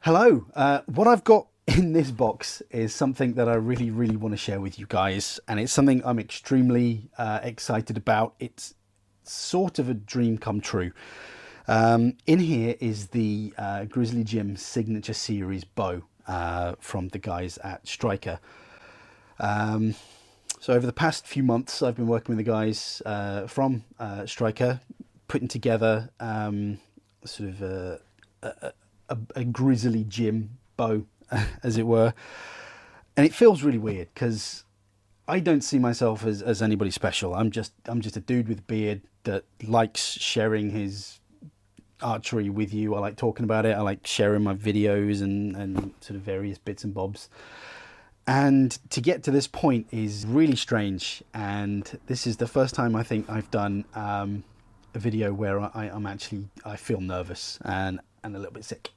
Hello. What I've got in this box is something that I really want to share with you guys, and it's something I'm extremely excited about. It's sort of a dream come true. In here is the Grizzly Gym Signature Series bow from the guys at Striker. So over the past few months, I've been working with the guys from Striker, putting together sort of a Grizzly Gym bow, as it were. And it feels really weird because I don't see myself as anybody special. I'm just a dude with a beard that likes sharing his archery with you. I like talking about it. I like sharing my videos and sort of various bits and bobs. And to get to this point is really strange. And this is the first time I think I've done a video where I feel nervous and a little bit sick.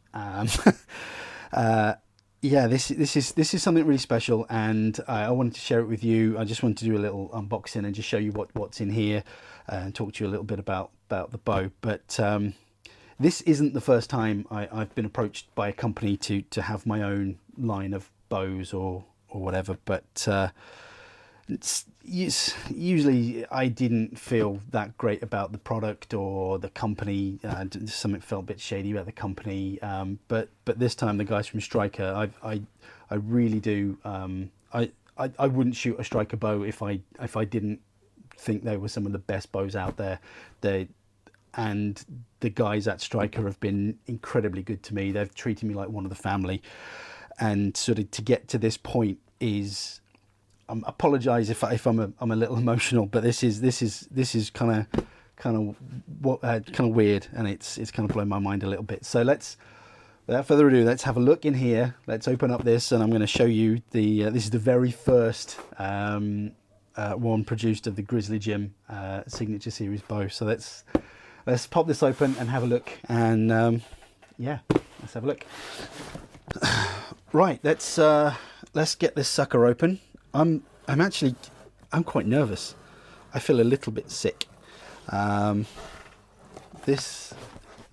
Yeah, this is something really special, and I wanted to share it with you. I just wanted to do a little unboxing and just show you what's in here and talk to you a little bit about the bow. But this isn't the first time I've been approached by a company to have my own line of bows or whatever, but it's usually I didn't feel that great about the product or the company. Something felt a bit shady about the company, but this time the guys from Striker, I really do. I wouldn't shoot a Striker bow if I didn't think they were some of the best bows out there. And the guys at Striker have been incredibly good to me. They've treated me like one of the family. And sort of to get to this point is, I apologise if I'm a little emotional, but this is kind of weird, and it's kind of blown my mind a little bit. So without further ado, let's have a look in here. Let's open up this, and I'm going to show you this is the very first one produced of the Grizzly Gym Signature Series bow. So let's pop this open and have a look, and yeah, let's have a look. Right, let's get this sucker open. I'm quite nervous. I feel a little bit sick. This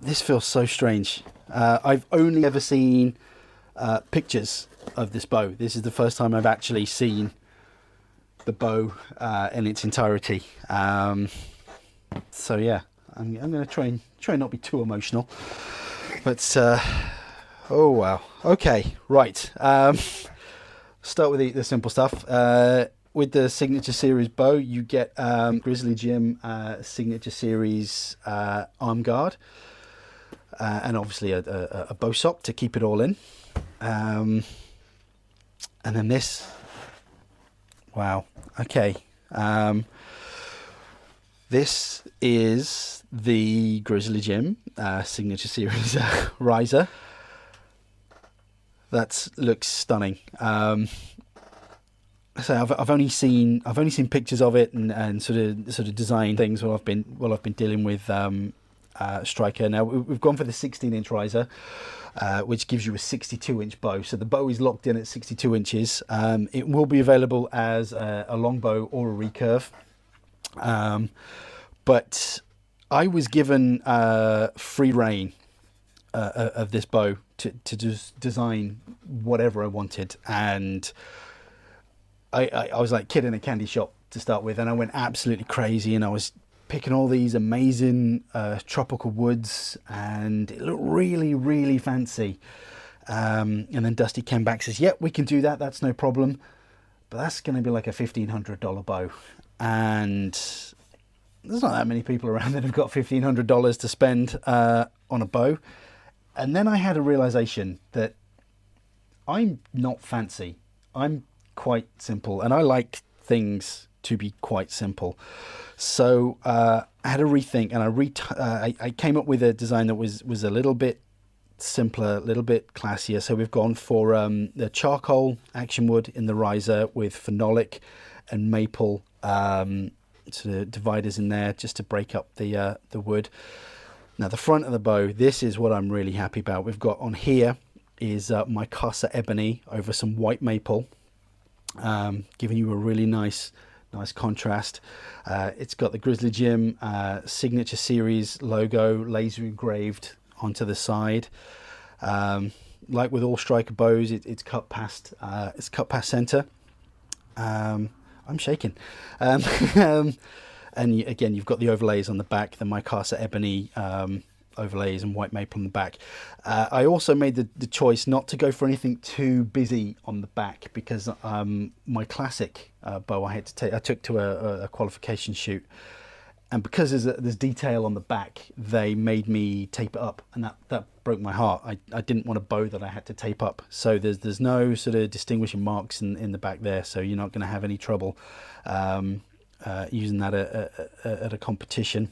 feels so strange. I've only ever seen pictures of this bow. This is the first time I've actually seen the bow in its entirety. So yeah, I'm going to try not be too emotional, but. Oh wow. Okay, right. Start with the simple stuff. With the Signature Series bow, you get Grizzly Gym Signature Series arm guard, and obviously a bow sock to keep it all in. And then this. Wow. Okay. This is the Grizzly Gym Signature Series riser. That looks stunning. So I've only seen pictures of it and sort of design things while I've been dealing with Striker. Now we've gone for the 16-inch riser, which gives you a 62-inch bow. So the bow is locked in at 62 inches. It will be available as a Longbow or a recurve, but I was given free rein of this bow to just design whatever I wanted, and I was like kid in a candy shop to start with, and I went absolutely crazy, and I was picking all these amazing tropical woods, and it looked really fancy. And then Dusty came back and says, "Yep, we can do that. That's no problem, but that's going to be like a $1,500 bow, and there's not that many people around that have got $1,500 to spend on a bow." And then I had a realization that I'm not fancy. I'm quite simple, and I like things to be quite simple. So I had a rethink, and I came up with a design that was a little bit simpler, a little bit classier. So we've gone for the charcoal action wood in the riser with phenolic and maple sort of dividers in there just to break up the wood. Now the front of the bow, this is what I'm really happy about. We've got on here is micarta ebony over some white maple, giving you a really nice contrast. It's got the Grizzly Gym Signature Series logo laser engraved onto the side. Like with all striker bows, it's cut past center. I'm shaking. Um, and again, you've got the overlays on the back, the Micasa ebony overlays and white maple on the back. I also made the choice not to go for anything too busy on the back, because my classic bow I took to a qualification shoot, and because there's detail on the back, they made me tape it up, and that broke my heart. I didn't want a bow that I had to tape up, so there's no sort of distinguishing marks in the back there, so you're not going to have any trouble using that at a competition.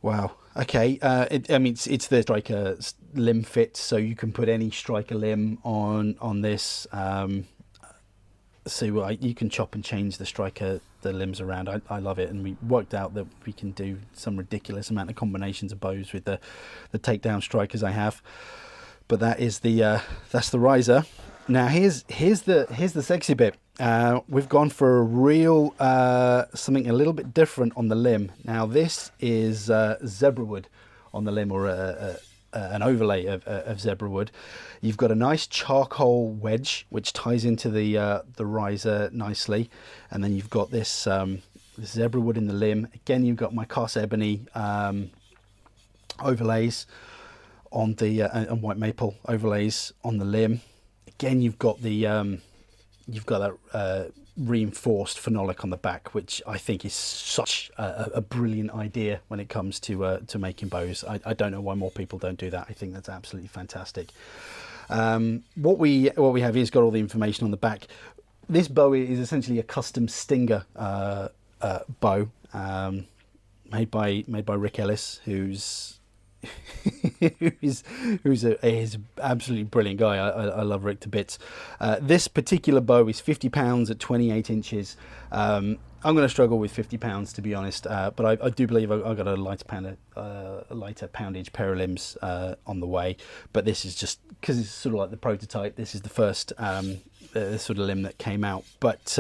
Wow. Okay. I mean, it's the striker limb fit, so you can put any striker limb on this. So you can chop and change the limbs around. I love it, and we worked out that we can do some ridiculous amount of combinations of bows with the takedown strikers I have. But that's the riser. Now here's the sexy bit. We've gone for a real something a little bit different on the limb. Now this is zebra wood on the limb, or an overlay of zebra wood. You've got a nice charcoal wedge which ties into the riser nicely, and then you've got this zebra wood in the limb. Again, you've got my Micasa ebony overlays on the and white maple overlays on the limb. Again, you've got that reinforced phenolic on the back, which I think is such a brilliant idea when it comes to making bows. I don't know why more people don't do that. I think that's absolutely fantastic. What we have here has got all the information on the back. This bow is essentially a custom Stinger bow, made by Rick Ellis, who's who's an absolutely brilliant guy. I love Rick to bits. This particular bow is £50 at 28 inches. I'm going to struggle with £50, to be honest, but I do believe I've got a lighter poundage pair of limbs on the way. But this is just because it's sort of like the prototype. This is the first sort of limb that came out. But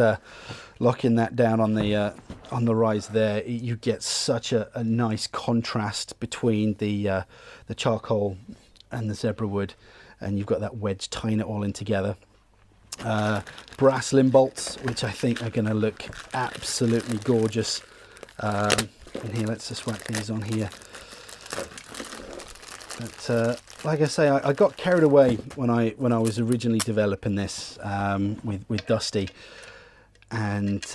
locking that down on the rise there, you get such a nice contrast between the charcoal and the zebra wood, and you've got that wedge tying it all in together. Brass limb bolts, which I think are going to look absolutely gorgeous. And here, let's just whack these on here. But like I say, I got carried away when I was originally developing this with Dusty, and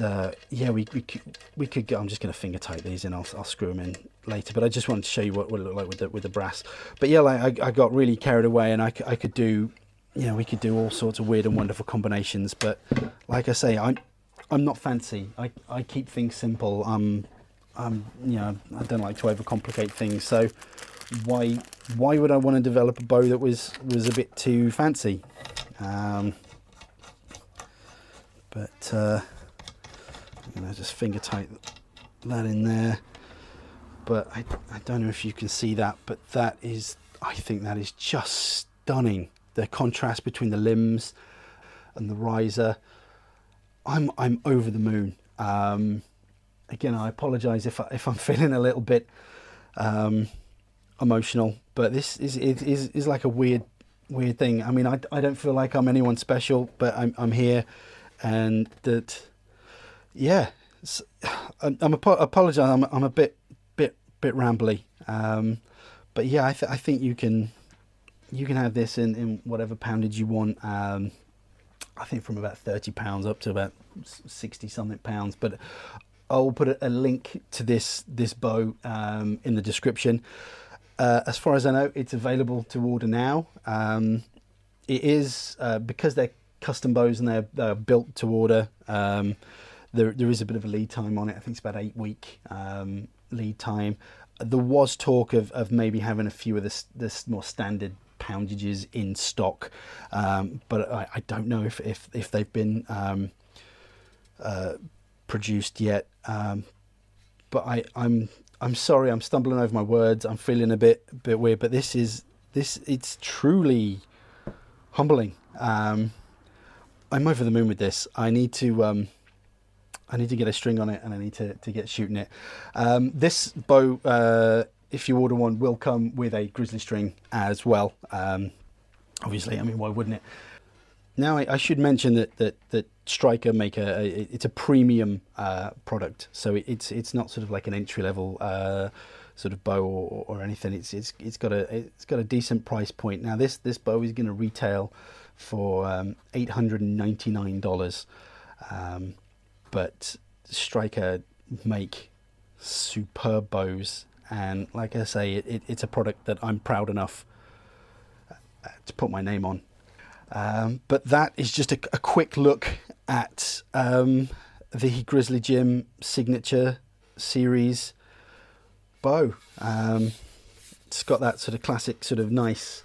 yeah, we could go. I'm just going to finger tight these in. I'll screw them in later, but I just wanted to show you what it looked like with the brass. But yeah, like I got really carried away, and I could do. You know, we could do all sorts of weird and wonderful combinations, but like I say, I'm not fancy. I keep things simple. You know, I don't like to overcomplicate things. So why would I want to develop a bow that was a bit too fancy? But I'm gonna just finger tight that in there. But I don't know if you can see that, but I think that is just stunning. The contrast between the limbs and the riser, I'm over the moon. Again, I apologise if I'm feeling a little bit emotional, but this is like a weird thing. I mean, I don't feel like I'm anyone special, but I'm here, and that, yeah. I'm apologise. I'm a bit rambly, but yeah, I think you can have this in whatever poundage you want. I think from about £30 up to about 60 something pounds, but I'll put a link to this bow in the description. As far as I know, it's available to order now. It is because they're custom bows and they're built to order. There is a bit of a lead time on it. I think it's about 8-week lead time. There was talk of maybe having a few of this more standard poundages in stock, but I don't know if they've been produced yet. But I'm sorry, I'm stumbling over my words. I'm feeling a bit weird, but it's truly humbling. I'm over the moon with this. I need to get a string on it, and I need to get shooting it. This bow if you order one, will come with a Grizzly string as well. Obviously, I mean, why wouldn't it? Now, I should mention that Striker make it's a premium product, so it's not sort of like an entry level sort of bow or anything. It's got a decent price point. Now, this bow is going to retail for $899, but Striker make superb bows, and like I say, it's a product that I'm proud enough to put my name on. But that is just a quick look at the Grizzly Gym Signature Series bow. It's got that sort of classic, sort of nice,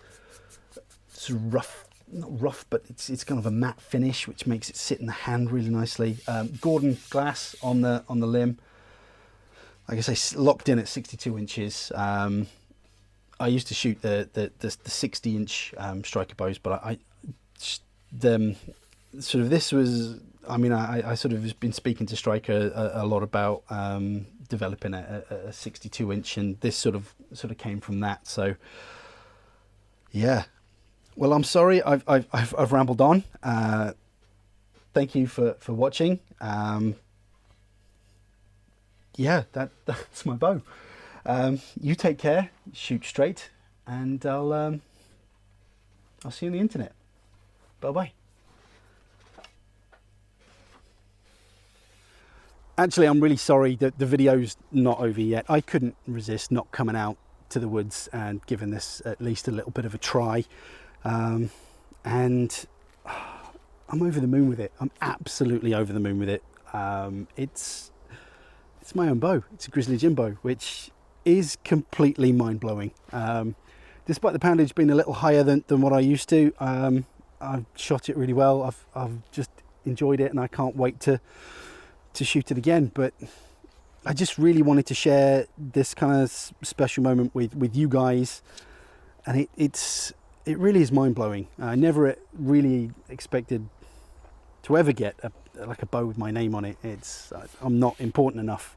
sort of rough, not rough, but it's kind of a matte finish, which makes it sit in the hand really nicely. Gordon glass on the limb. Like I say, locked in at 62 inches. I used to shoot the 60-inch Striker bows, but sort of this was, I mean, I sort of been speaking to Striker a lot about developing a 62-inch, and this sort of came from that. So yeah, well, I'm sorry I've rambled on. Thank you for watching. Yeah, that's my bow. You take care, shoot straight, and I'll see you on the internet. Bye-bye. Actually, I'm really sorry that the video's not over yet. I couldn't resist not coming out to the woods and giving this at least a little bit of a try. And I'm over the moon with it. I'm absolutely over the moon with it. It's my own bow. It's a Grizzly Gym bow, which is completely mind-blowing. Despite the poundage being a little higher than what I used to, I've shot it really well. I've just enjoyed it, and I can't wait to shoot it again. But I just really wanted to share this kind of special moment with you guys, and it really is mind-blowing. I never really expected to ever get a bow with my name on it. I'm not important enough,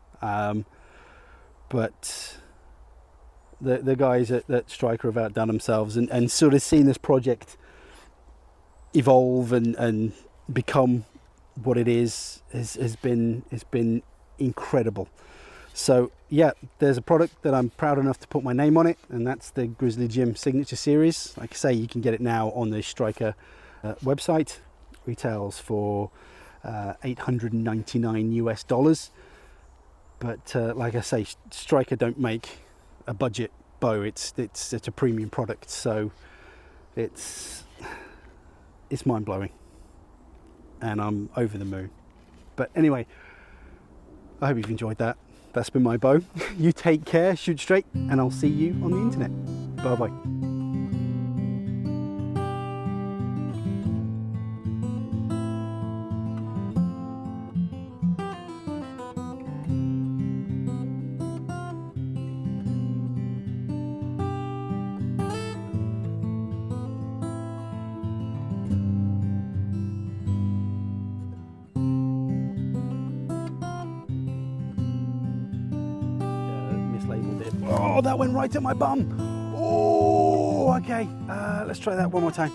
but the guys at Striker have outdone themselves, and sort of seeing this project evolve and become what it is has been incredible. So yeah, there's a product that I'm proud enough to put my name on it, and that's the Grizzly Gym Signature Series. Like I say, you can get it now on the Striker website. Retails for $899 US. But like I say, Striker don't make a budget bow. It's a premium product, so it's mind-blowing, and I'm over the moon. But anyway, I hope you've enjoyed that. That's been my bow. You take care, shoot straight, and I'll see you on the internet. Bye bye. Mislabeled it. Oh, that went right at my bum. Oh, okay. Let's try that one more time.